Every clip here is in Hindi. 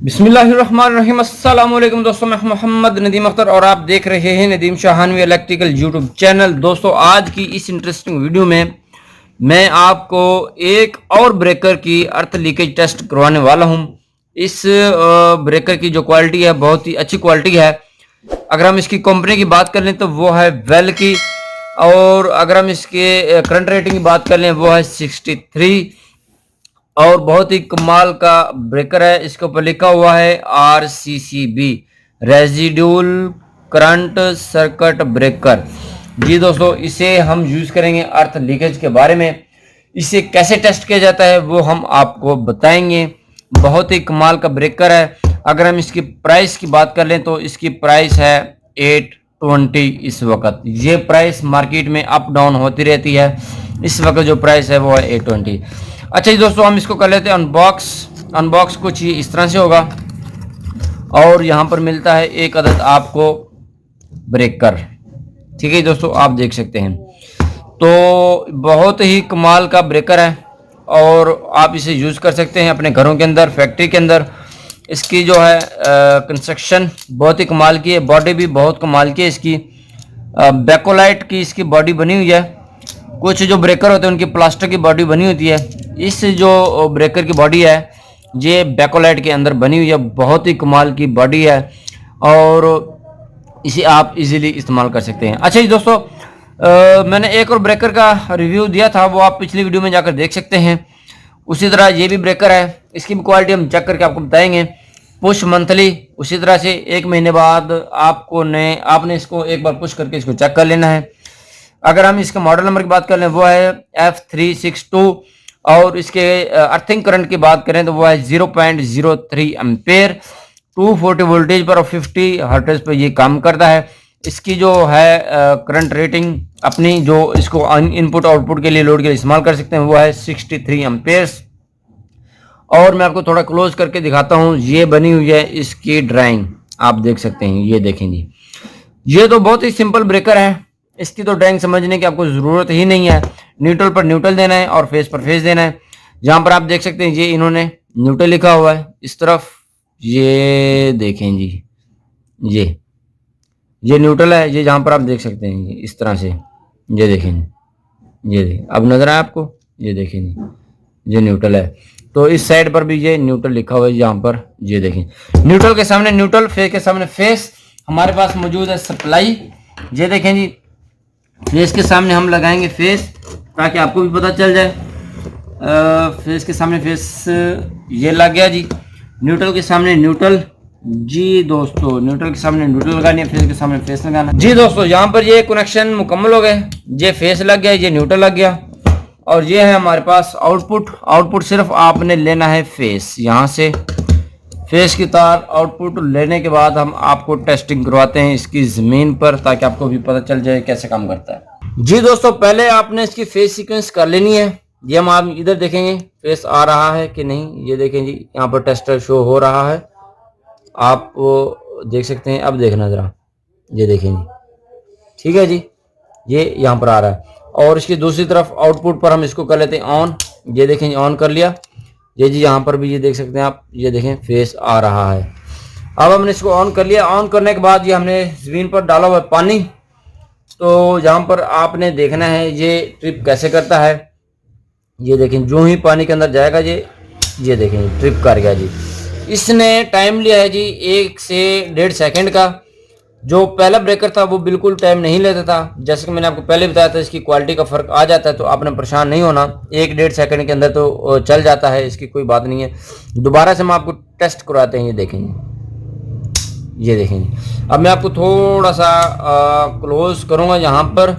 बिस्मिल्लाहिर्रहमानिर्रहीम। अस्सलाम वालेकुम दोस्तों, मैं मोहम्मद नदीम अख्तर और आप देख रहे हैं नदीम शाहानवी इलेक्ट्रिकल यूट्यूब चैनल। दोस्तों, आज की इस इंटरेस्टिंग वीडियो में मैं आपको एक और ब्रेकर की अर्थ लीकेज टेस्ट करवाने वाला हूं। इस ब्रेकर की जो क्वालिटी है बहुत ही अच्छी क्वालिटी है। अगर हम इसकी कंपनी की बात कर लें तो वो है वेल की, और अगर हम इसके करंट रेटिंग की बात कर लें वो है 63, और बहुत ही कमाल का ब्रेकर है। इसके ऊपर लिखा हुआ है RCCB, residual current circuit breaker. जी दोस्तों, इसे हम यूज करेंगे अर्थ लीकेज के बारे में। इसे कैसे टेस्ट किया जाता है वो हम आपको बताएंगे। बहुत ही कमाल का ब्रेकर है। अगर हम इसकी प्राइस की बात कर लें तो इसकी प्राइस है 820। इस वक्त ये प्राइस मार्केट में अप डाउन होती रहती है। इस वक्त जो प्राइस है वो है 820। अच्छा जी दोस्तों, हम इसको कर लेते हैं अनबॉक्स कुछ ये इस तरह से होगा, और यहाँ पर मिलता है एक अदद आपको ब्रेकर। ठीक है दोस्तों, आप देख सकते हैं। तो बहुत ही कमाल का ब्रेकर है और आप इसे यूज़ कर सकते हैं अपने घरों के अंदर, फैक्ट्री के अंदर। इसकी जो है कंस्ट्रक्शन बहुत ही कमाल की है, बॉडी भी बहुत कमाल की है इसकी। बैकोलाइट की इसकी बॉडी बनी हुई है। कुछ जो ब्रेकर होते हैं उनकी प्लास्टिक की बॉडी बनी होती है। इस जो ब्रेकर की बॉडी है ये बैकोलाइट के अंदर बनी हुई है। बहुत ही कमाल की बॉडी है और इसे आप इजीली इस्तेमाल कर सकते हैं। अच्छा जी दोस्तों, मैंने एक और ब्रेकर का रिव्यू दिया था, वो आप पिछली वीडियो में जाकर देख सकते हैं। उसी तरह ये भी ब्रेकर है, इसकी भी क्वालिटी हम चेक करके आपको बताएंगे। पुश मंथली, उसी तरह से 1 महीने बाद आपने इसको एक बार पुश करके इसको चेक कर लेना है। अगर हम इसके मॉडल नंबर की बात कर लें वो है F362, और इसके अर्थिंग करंट की बात करें तो वो है 0.03 एम्पेयर, 240 वोल्टेज पर और 50 हर्ट्ज पर ये काम करता है। इसकी जो है करंट रेटिंग अपनी जो इसको इनपुट आउटपुट के लिए लोड के लिए इस्तेमाल कर सकते हैं वो है 63 एम्पेयर्स। और मैं आपको थोड़ा क्लोज करके दिखाता हूँ, ये बनी हुई है इसकी ड्राइंग, आप देख सकते हैं। ये देखें जी, ये तो बहुत ही सिंपल ब्रेकर है। इसकी तो ड्राइंग समझने की आपको ज़रूरत ही नहीं है। न्यूट्रल पर न्यूट्रल देना है और फेस पर फेस देना है। जहाँ पर आप देख सकते हैं ये इन्होंने न्यूट्रल लिखा हुआ है इस तरफ, ये देखें जी, ये न्यूट्रल है। ये जहाँ पर आप देख सकते हैं ये इस तरह से, ये देखें, ये देखें, अब नजर आए आपको, ये देखें जी, ये न्यूट्रल है। तो इस साइड पर भी ये न्यूट्रल लिखा हुआ है यहाँ पर, ये देखें। न्यूट्रल के सामने न्यूट्रल, फेस के सामने फेस। हमारे पास मौजूद है सप्लाई, ये देखें जी। फेस के सामने हम लगाएंगे फेस ताकि आपको भी पता चल जाए। फेस के सामने फेस, ये लग गया जी। न्यूट्रल के सामने न्यूट्रल, जी दोस्तों, न्यूट्रल के सामने न्यूट्रल लगानी है, फेस के सामने फेस लगाना। जी दोस्तों, यहाँ पर ये कनेक्शन मुकम्मल हो गए। ये फेस लग गया, ये न्यूट्रल लग गया, और ये है हमारे पास आउटपुट सिर्फ आपने लेना है फेस। यहाँ से फेस की तार आउटपुट लेने के बाद हम आपको टेस्टिंग करवाते हैं इसकी ज़मीन पर, ताकि आपको भी पता चल जाए कैसे काम करता है। जी दोस्तों, पहले आपने इसकी फेस सीक्वेंस कर लेनी है। ये हम आप इधर देखेंगे फेस आ रहा है कि नहीं। ये देखें जी, यहाँ पर टेस्टर शो हो रहा है, आप देख सकते हैं। अब देखना ज़रा, ये देखें जी, ठीक है जी, ये यहाँ पर आ रहा है। और इसकी दूसरी तरफ आउटपुट पर हम इसको कर लेते हैं ऑन। ये देखें, ऑन कर लिया। ये जी, यहाँ पर भी ये देख सकते हैं आप, ये देखें फेस आ रहा है। अब हमने इसको ऑन कर लिया। ऑन करने के बाद ये हमने ज़मीन पर डाला हुआ पानी। तो यहाँ पर आपने देखना है ये ट्रिप कैसे करता है। ये देखें, जो ही पानी के अंदर जाएगा ये देखें ट्रिप कर गया जी। इसने टाइम लिया है जी 1 से 1.5 सेकेंड का। जो पहला ब्रेकर था वो बिल्कुल टाइम नहीं लेता था। जैसे कि मैंने आपको पहले बताया था, इसकी क्वालिटी का फ़र्क आ जाता है, तो आपने परेशान नहीं होना। 1-1.5 सेकंड के अंदर तो चल जाता है, इसकी कोई बात नहीं है। दोबारा से हम आपको टेस्ट करवाते हैं। ये देखेंगे, ये देखेंगे। अब मैं आपको थोड़ा सा क्लोज करूँगा यहाँ पर,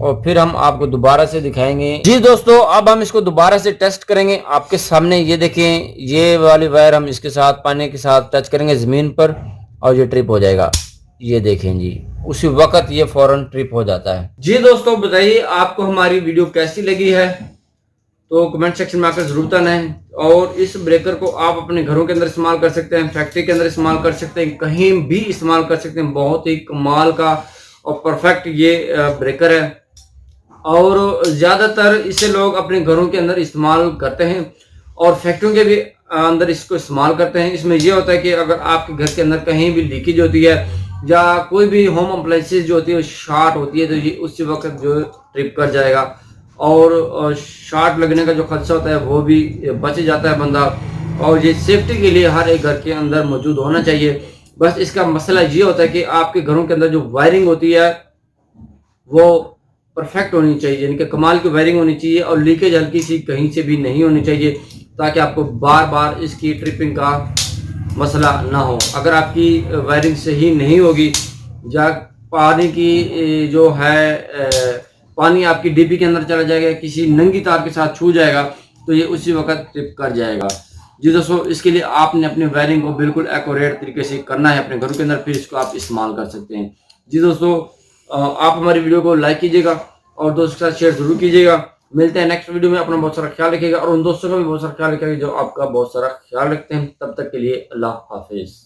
और फिर हम आपको दोबारा से दिखाएंगे। जी दोस्तों, अब हम इसको दोबारा से टेस्ट करेंगे आपके सामने। ये देखें, ये वाली वायर हम इसके साथ पानी के साथ टच करेंगे ज़मीन पर, और ये ट्रिप हो जाएगा। ये देखें जी, उसी वक्त ये फौरन ट्रिप हो जाता है। जी दोस्तों, बताइए आपको हमारी वीडियो कैसी लगी है, तो कमेंट सेक्शन में आकर जरूर बताना है। और इस ब्रेकर को आप अपने घरों के अंदर इस्तेमाल कर सकते हैं, फैक्ट्री के अंदर इस्तेमाल कर सकते हैं, कहीं भी इस्तेमाल कर सकते हैं। बहुत ही कमाल का और परफेक्ट ये ब्रेकर है, और ज़्यादातर इसे लोग अपने घरों के अंदर इस्तेमाल करते हैं, और फैक्ट्रियों के भी अंदर इसको इस्तेमाल करते हैं। इसमें ये होता है कि अगर आपके घर के अंदर कहीं भी लीकेज होती है या कोई भी होम अप्लायंसेस जो होती है शॉर्ट होती है, तो ये उसी वक्त जो ट्रिप कर जाएगा और शॉर्ट लगने का जो खदशा होता है वो भी बच जाता है बंदा। और ये सेफ्टी के लिए हर एक घर के अंदर मौजूद होना चाहिए। बस इसका मसला ये होता है कि आपके घरों के अंदर जो वायरिंग होती है वो परफेक्ट होनी चाहिए, यानी कि कमाल की वायरिंग होनी चाहिए और लीकेज हल्की सी कहीं से भी नहीं होनी चाहिए, ताकि आपको बार बार इसकी ट्रिपिंग का मसला ना हो। अगर आपकी वायरिंग सही नहीं होगी या पानी की जो है पानी आपकी डीपी के अंदर चला जाएगा, किसी नंगी तार के साथ छू जाएगा, तो ये उसी वक्त ट्रिप कर जाएगा। जी दोस्तों, इसके लिए आपने अपनी वायरिंग को बिल्कुल एक्यूरेट तरीके से करना है अपने घरों के अंदर, फिर इसको आप इस्तेमाल कर सकते हैं। जी दोस्तों, आप हमारी वीडियो को लाइक कीजिएगा और दोस्तों के साथ शेयर जरूर कीजिएगा। मिलते हैं नेक्स्ट वीडियो में। अपना बहुत सारा ख्याल रखिएगा और उन दोस्तों का भी बहुत सारा ख्याल रखिएगा जो आपका बहुत सारा ख्याल रखते हैं। तब तक के लिए अल्लाह हाफिज।